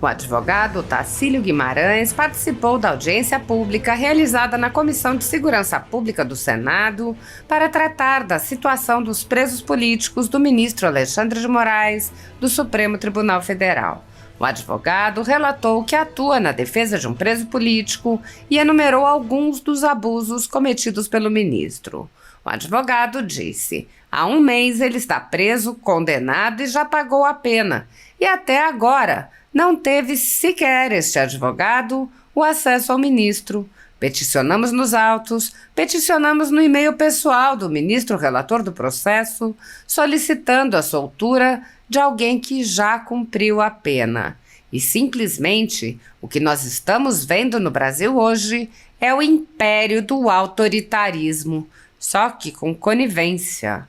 O advogado Otacílio Guimarães participou da audiência pública realizada na Comissão de Segurança Pública do Senado para tratar da situação dos presos políticos do ministro Alexandre de Moraes, do Supremo Tribunal Federal. O advogado relatou que atua na defesa de um preso político e enumerou alguns dos abusos cometidos pelo ministro. O advogado disse: há 1 mês ele está preso, condenado e já pagou a pena. E até agora não teve sequer este advogado o acesso ao ministro. Peticionamos nos autos, peticionamos no e-mail pessoal do ministro relator do processo, solicitando a soltura de alguém que já cumpriu a pena. E simplesmente o que nós estamos vendo no Brasil hoje é o império do autoritarismo, só que com conivência.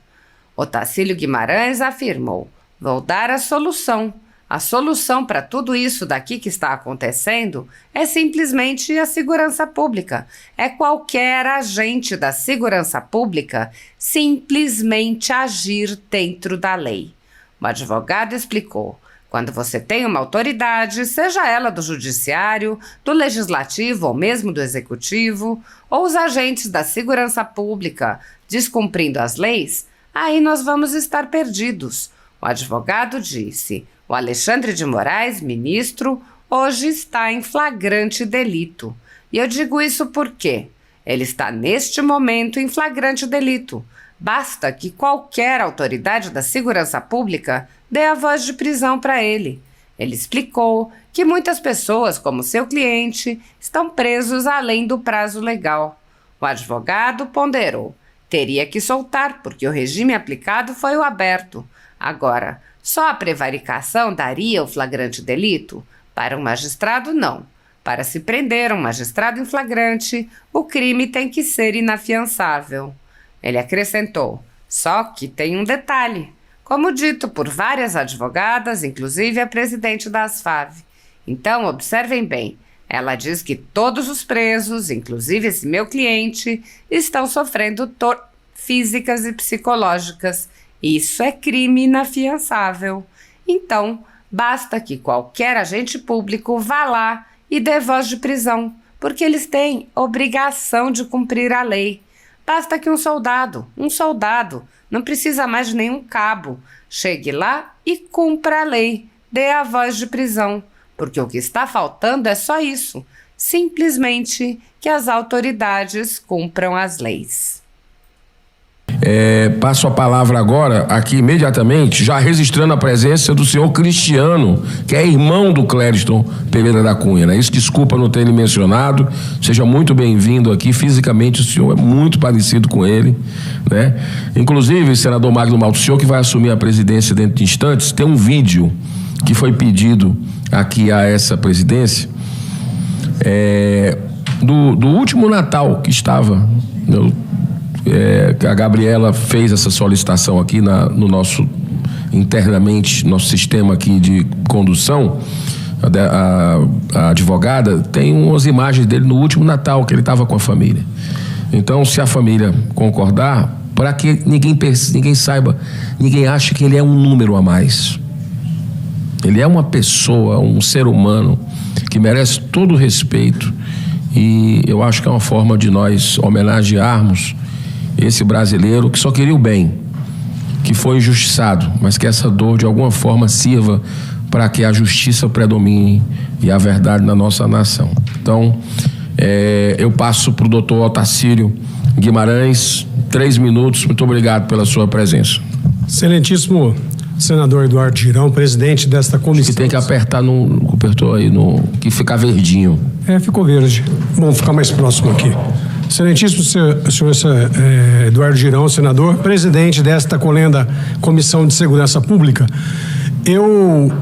Otacílio Guimarães afirmou: vou dar a solução. A solução para tudo isso daqui que está acontecendo é simplesmente a segurança pública. É qualquer agente da segurança pública simplesmente agir dentro da lei. O advogado explicou: quando você tem uma autoridade, seja ela do judiciário, do legislativo ou mesmo do executivo, ou os agentes da segurança pública descumprindo as leis, aí nós vamos estar perdidos. O advogado disse: o Alexandre de Moraes, ministro, hoje está em flagrante delito. E eu digo isso porque ele está neste momento em flagrante delito. Basta que qualquer autoridade da segurança pública dê a voz de prisão para ele. Ele explicou que muitas pessoas, como seu cliente, estão presos além do prazo legal. O advogado ponderou: teria que soltar, porque o regime aplicado foi o aberto. Agora, só a prevaricação daria o flagrante delito? Para um magistrado, não. Para se prender um magistrado em flagrante, o crime tem que ser inafiançável. Ele acrescentou: só que tem um detalhe, como dito por várias advogadas, inclusive a presidente da ASFAV. Então, observem bem, ela diz que todos os presos, inclusive esse meu cliente, estão sofrendo físicas e psicológicas. Isso é crime inafiançável. Então, basta que qualquer agente público vá lá e dê voz de prisão, porque eles têm obrigação de cumprir a lei. Basta que um soldado, não precisa mais de nenhum cabo, chegue lá e cumpra a lei, dê a voz de prisão, porque o que está faltando é só isso, simplesmente que as autoridades cumpram as leis. Passo a palavra agora, aqui imediatamente, já registrando a presença do senhor Cristiano, que é irmão do Clériston Pereira da Cunha, né? Isso, desculpa não ter ele mencionado. Seja muito bem-vindo aqui. Fisicamente o senhor é muito parecido com ele, né? Inclusive, senador Magno Malta, o senhor que vai assumir a presidência dentro de instantes, tem um vídeo que foi pedido aqui a essa presidência, do último Natal que estava, a Gabriela fez essa solicitação aqui no nosso, internamente, nosso sistema aqui de condução. A advogada tem umas imagens dele no último Natal que ele estava com a família. Então, se a família concordar, para que ninguém saiba, ninguém ache que ele é um número a mais. Ele é uma pessoa, um ser humano que merece todo o respeito, e eu acho que é uma forma de nós homenagearmos esse brasileiro que só queria o bem, que foi injustiçado, mas que essa dor de alguma forma sirva para que a justiça predomine e a verdade na nossa nação. Então, eu passo para o doutor Otacílio Guimarães, 3 minutos. Muito obrigado pela sua presença. Excelentíssimo senador Eduardo Girão, presidente desta comissão. Que tem que apertar no cobertor aí, que fica verdinho. Ficou verde. Vamos ficar mais próximo aqui. Excelentíssimo senhor Eduardo Girão, senador, presidente desta colenda Comissão de Segurança Pública, eu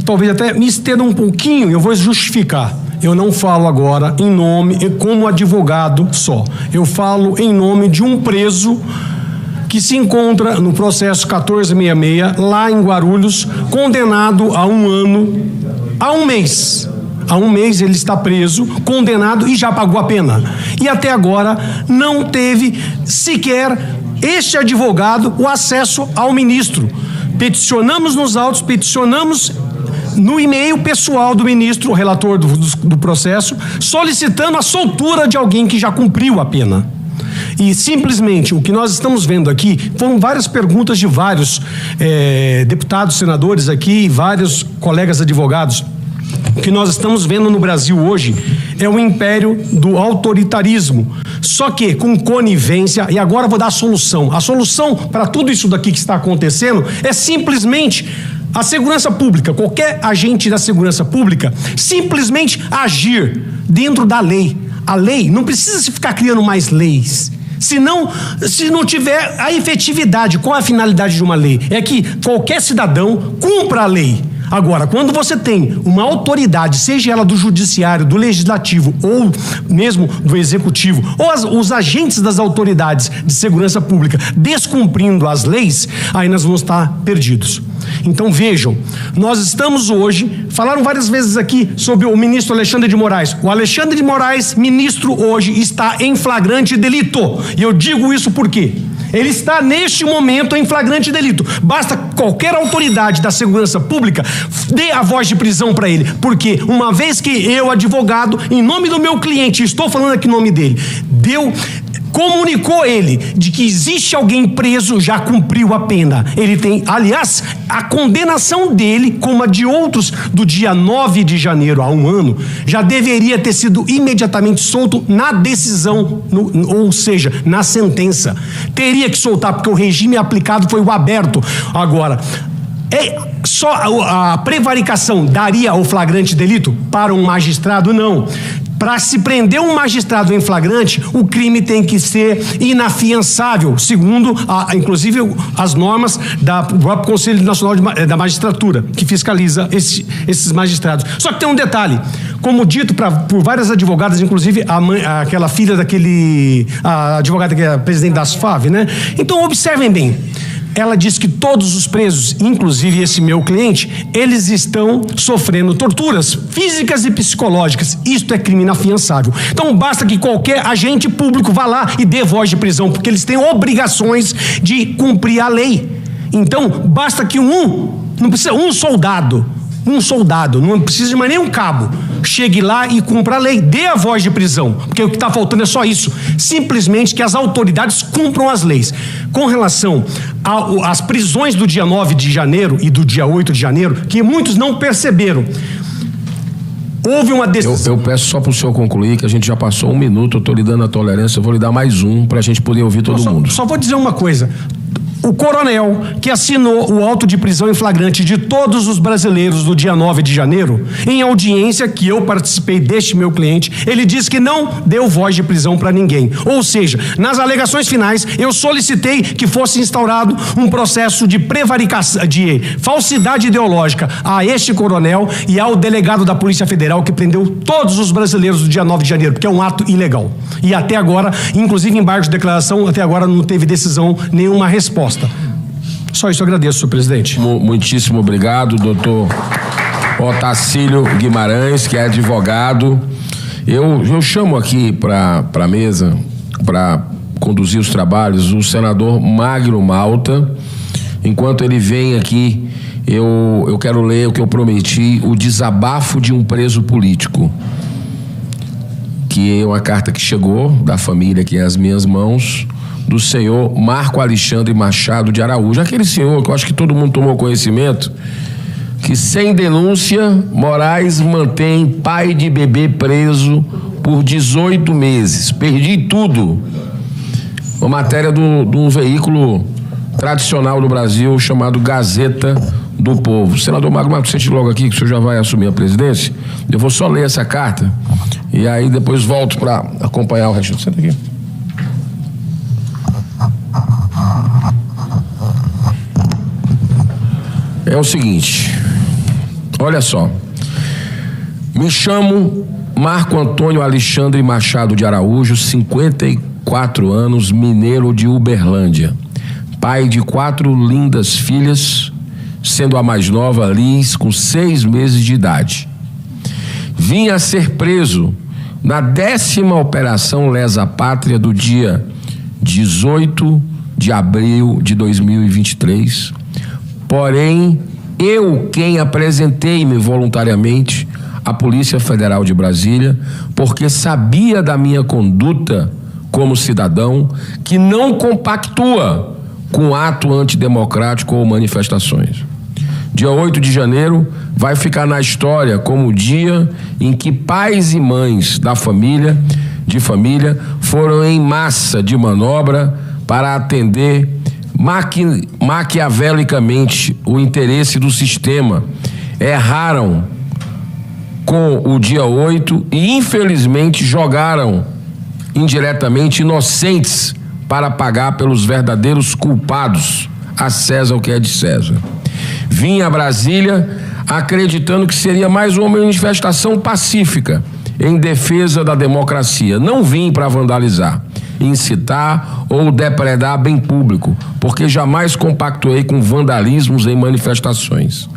talvez até me estenda um pouquinho, eu vou justificar. Eu não falo agora em nome, como advogado só. Eu falo em nome de um preso que se encontra no processo 1466, lá em Guarulhos, condenado a 1 ano, a 1 mês. Há 1 mês ele está preso, condenado e já pagou a pena. E até agora não teve sequer este advogado o acesso ao ministro. Peticionamos nos autos, peticionamos no e-mail pessoal do ministro, o relator do processo, solicitando a soltura de alguém que já cumpriu a pena. E simplesmente o que nós estamos vendo aqui foram várias perguntas de vários deputados, senadores aqui, vários colegas advogados. O que nós estamos vendo no Brasil hoje é o império do autoritarismo, só que com conivência. E agora eu vou dar a solução. A solução para tudo isso daqui que está acontecendo é simplesmente a segurança pública, qualquer agente da segurança pública, simplesmente agir dentro da lei. A lei não precisa se ficar criando mais leis. Se não tiver a efetividade, qual a finalidade de uma lei? É que qualquer cidadão cumpra a lei. Agora, quando você tem uma autoridade, seja ela do judiciário, do legislativo ou mesmo do executivo, ou os agentes das autoridades de segurança pública descumprindo as leis, aí nós vamos estar perdidos. Então vejam, nós estamos hoje, falaram várias vezes aqui sobre o ministro Alexandre de Moraes. O Alexandre de Moraes, ministro, hoje está em flagrante delito. E eu digo isso por quê? Ele está neste momento em flagrante delito. Basta qualquer autoridade da segurança pública dê a voz de prisão para ele. Porque uma vez que eu, advogado, em nome do meu cliente, estou falando aqui em nome dele, comunicou ele de que existe alguém preso, já cumpriu a pena. Ele tem, aliás, a condenação dele, como a de outros do dia 9 de janeiro há um ano, já deveria ter sido imediatamente solto na decisão, ou seja, na sentença. Teria que soltar, porque o regime aplicado foi o aberto. Agora, só a prevaricação daria o flagrante delito para um magistrado? Não. Para se prender um magistrado em flagrante, o crime tem que ser inafiançável, segundo, inclusive, as normas do próprio Conselho Nacional da Magistratura, que fiscaliza esses magistrados. Só que tem um detalhe, como dito por várias advogadas, inclusive aquela filha a advogada que é presidente das FAV, né? Então, observem bem. Ela diz que todos os presos, inclusive esse meu cliente, eles estão sofrendo torturas físicas e psicológicas. Isto é crime inafiançável. Então basta que qualquer agente público vá lá e dê voz de prisão, porque eles têm obrigações de cumprir a lei. Então basta que não precisa um soldado, não precisa de mais nenhum cabo, chegue lá e cumpra a lei, dê a voz de prisão, porque o que está faltando é só isso, simplesmente que as autoridades cumpram as leis. Com relação às prisões do dia 9 de janeiro e do dia 8 de janeiro, que muitos não perceberam, houve uma decisão. Eu peço só para o senhor concluir, que a gente já passou 1 minuto, eu estou lhe dando a tolerância, eu vou lhe dar mais um, para a gente poder ouvir todo mundo. Só vou dizer uma coisa. O coronel que assinou o auto de prisão em flagrante de todos os brasileiros do dia 9 de janeiro, em audiência que eu participei deste meu cliente, ele disse que não deu voz de prisão para ninguém. Ou seja, nas alegações finais, eu solicitei que fosse instaurado um processo de prevaricação, de falsidade ideológica a este coronel e ao delegado da Polícia Federal que prendeu todos os brasileiros do dia 9 de janeiro, porque é um ato ilegal. E até agora, inclusive embargo de declaração, até agora não teve decisão, nenhuma resposta. Só isso eu agradeço, senhor presidente. Muitíssimo obrigado, doutor Otacílio Guimarães, que é advogado. Eu chamo aqui para a mesa, para conduzir os trabalhos, o senador Magno Malta. Enquanto ele vem aqui, eu quero ler o que eu prometi, o desabafo de um preso político, que é uma carta que chegou da família aqui às minhas mãos, do senhor Marco Alexandre Machado de Araújo, aquele senhor que eu acho que todo mundo tomou conhecimento, que sem denúncia, Moraes mantém pai de bebê preso por 18 meses. Perdi tudo. Uma matéria de um veículo tradicional do Brasil chamado Gazeta do Povo. Senador Magno Malta, sente logo aqui que o senhor já vai assumir a presidência. Eu vou só ler essa carta e aí depois volto para acompanhar o resto. Senta aqui. É o seguinte, olha só, me chamo Marco Antônio Alexandre Machado de Araújo, 54 anos, mineiro de Uberlândia, pai de 4 lindas filhas, sendo a mais nova, Liz, com 6 meses de idade. Vim a ser preso na 10ª Operação Lesa Pátria do dia 18 de abril de 2023, porém eu quem apresentei-me voluntariamente à Polícia Federal de Brasília, porque sabia da minha conduta como cidadão que não compactua com ato antidemocrático ou manifestações. Dia 8 de janeiro vai ficar na história como o dia em que pais e mães de família foram em massa de manobra para atender maquiavelicamente o interesse do sistema. Erraram com o dia 8 e infelizmente jogaram indiretamente inocentes para pagar pelos verdadeiros culpados. A César o que é de César. Vim a Brasília acreditando que seria mais uma manifestação pacífica em defesa da democracia. Não vim para vandalizar, incitar ou depredar bem público, porque jamais compactuei com vandalismos em manifestações.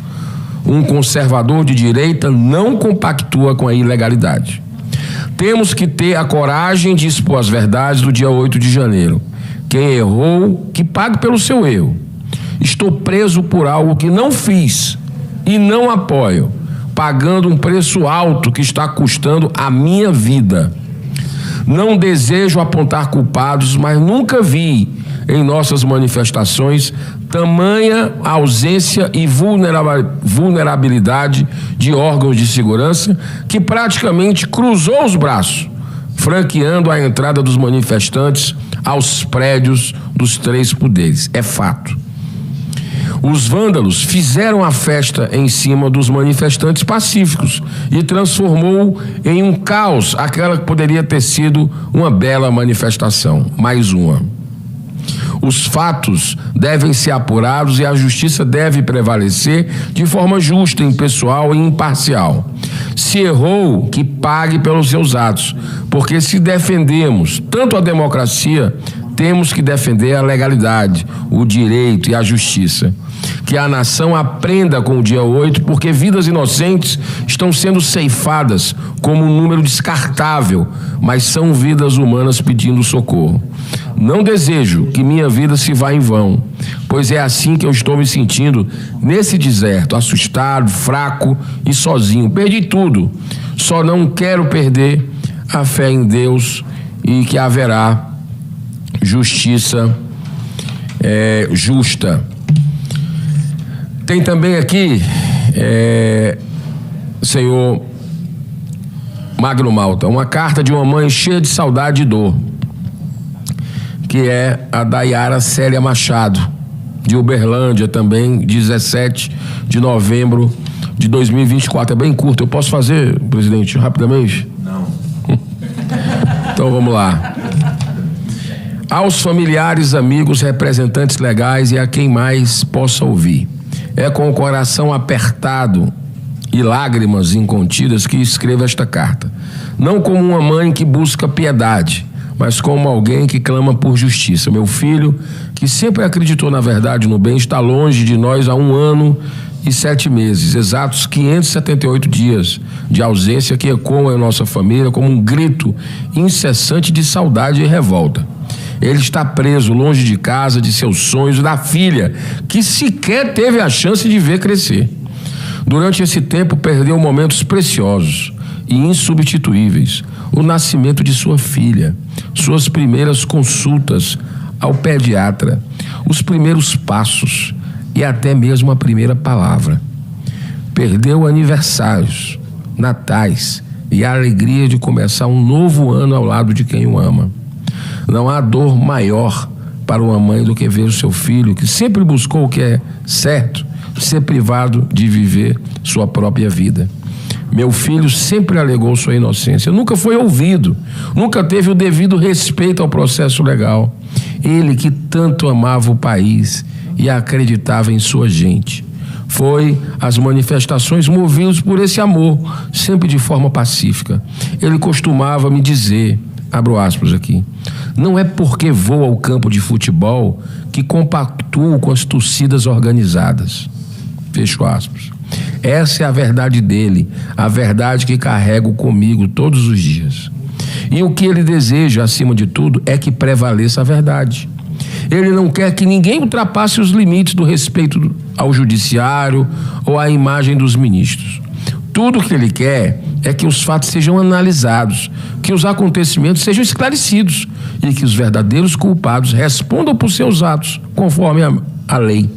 Um conservador de direita não compactua com a ilegalidade. Temos que ter a coragem de expor as verdades do dia 8 de janeiro. Quem errou, que pague pelo seu erro. Estou preso por algo que não fiz e não apoio, pagando um preço alto que está custando a minha vida. Não desejo apontar culpados, mas nunca vi em nossas manifestações tamanha ausência e vulnerabilidade de órgãos de segurança que praticamente cruzou os braços, franqueando a entrada dos manifestantes aos prédios dos três poderes. É fato. Os vândalos fizeram a festa em cima dos manifestantes pacíficos e transformou em um caos aquela que poderia ter sido uma bela manifestação. Mais uma. Os fatos devem ser apurados e a justiça deve prevalecer de forma justa, impessoal e imparcial. Se errou, que pague pelos seus atos, porque se defendemos tanto a democracia, temos que defender a legalidade, o direito e a justiça. Que a nação aprenda com o dia 8, porque vidas inocentes estão sendo ceifadas como um número descartável, mas são vidas humanas pedindo socorro. Não desejo que minha vida se vá em vão, pois é assim que eu estou me sentindo nesse deserto, assustado, fraco e sozinho. Perdi tudo, só não quero perder a fé em Deus e que haverá justiça justa. Tem também aqui, senhor Magno Malta, uma carta de uma mãe cheia de saudade e dor, que é a Dayara Célia Machado, de Uberlândia também, 17 de novembro de 2024. É bem curto. Eu posso fazer, presidente, rapidamente? Não. Então vamos lá. Aos familiares, amigos, representantes legais e a quem mais possa ouvir. É com o coração apertado e lágrimas incontidas que escrevo esta carta. Não como uma mãe que busca piedade, mas como alguém que clama por justiça. Meu filho, que sempre acreditou na verdade e no bem, está longe de nós há 1 ano e 7 meses, exatos 578 dias de ausência que ecoam em nossa família como um grito incessante de saudade e revolta. Ele está preso longe de casa, de seus sonhos, da filha, que sequer teve a chance de ver crescer. Durante esse tempo, perdeu momentos preciosos e insubstituíveis. O nascimento de sua filha, suas primeiras consultas ao pediatra, os primeiros passos e até mesmo a primeira palavra. Perdeu aniversários, natais e a alegria de começar um novo ano ao lado de quem o ama. Não há dor maior para uma mãe do que ver o seu filho, que sempre buscou o que é certo, ser privado de viver sua própria vida. Meu filho sempre alegou sua inocência, nunca foi ouvido, nunca teve o devido respeito ao processo legal. Ele que tanto amava o país e acreditava em sua gente. Foi às manifestações movidos por esse amor, sempre de forma pacífica. Ele costumava me dizer, abro aspas aqui, não é porque vou ao campo de futebol que compactuo com as torcidas organizadas. Fecho aspas. Essa é a verdade dele, a verdade que carrego comigo todos os dias. E o que ele deseja, acima de tudo, é que prevaleça a verdade. Ele não quer que ninguém ultrapasse os limites do respeito ao judiciário ou à imagem dos ministros. Tudo o que ele quer é que os fatos sejam analisados, que os acontecimentos sejam esclarecidos e que os verdadeiros culpados respondam por seus atos, conforme a lei.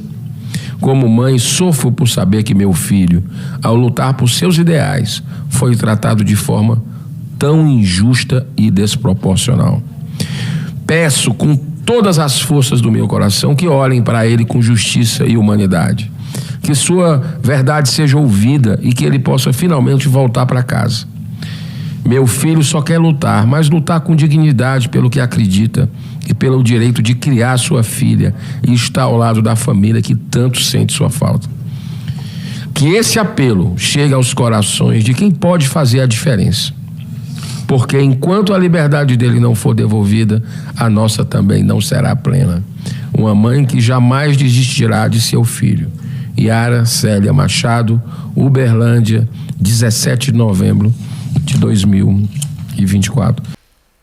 Como mãe, sofro por saber que meu filho, ao lutar por seus ideais, foi tratado de forma tão injusta e desproporcional. Peço com todas as forças do meu coração que olhem para ele com justiça e humanidade. Que sua verdade seja ouvida e que ele possa finalmente voltar para casa. Meu filho só quer lutar, mas lutar com dignidade pelo que acredita e pelo direito de criar sua filha e estar ao lado da família que tanto sente sua falta. Que esse apelo chegue aos corações de quem pode fazer a diferença. Porque enquanto a liberdade dele não for devolvida, a nossa também não será plena. Uma mãe que jamais desistirá de seu filho. Yara Célia Machado, Uberlândia, 17 de novembro de 2024.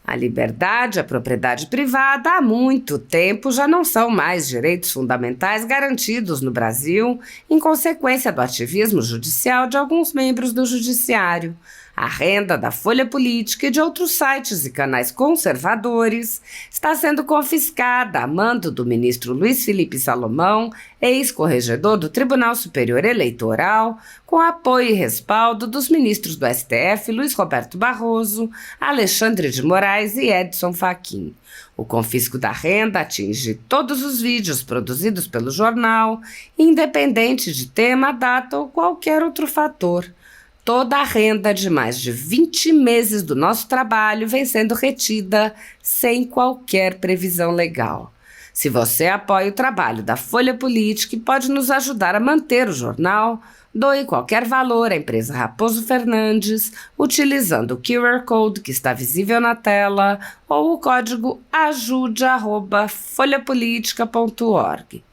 A liberdade e a propriedade privada há muito tempo já não são mais direitos fundamentais garantidos no Brasil, em consequência do ativismo judicial de alguns membros do judiciário. A renda da Folha Política e de outros sites e canais conservadores está sendo confiscada a mando do ministro Luiz Felipe Salomão, ex-corregedor do Tribunal Superior Eleitoral, com apoio e respaldo dos ministros do STF Luiz Roberto Barroso, Alexandre de Moraes e Edson Fachin. O confisco da renda atinge todos os vídeos produzidos pelo jornal, independente de tema, data ou qualquer outro fator. Toda a renda de mais de 20 meses do nosso trabalho vem sendo retida sem qualquer previsão legal. Se você apoia o trabalho da Folha Política e pode nos ajudar a manter o jornal, doe qualquer valor à empresa Raposo Fernandes, utilizando o QR Code que está visível na tela ou o código ajude@folhapolitica.org.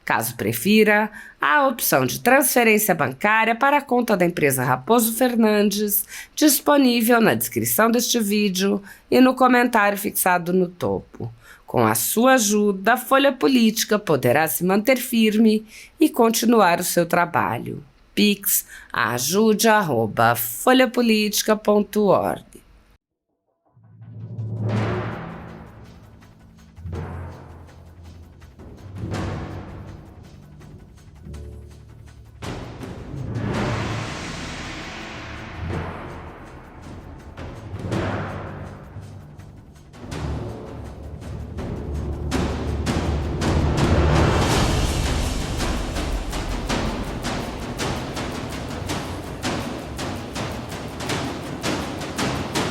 Caso prefira, há a opção de transferência bancária para a conta da empresa Raposo Fernandes, disponível na descrição deste vídeo e no comentário fixado no topo. Com a sua ajuda, a Folha Política poderá se manter firme e continuar o seu trabalho. Pix, ajude@folhapolitica.org.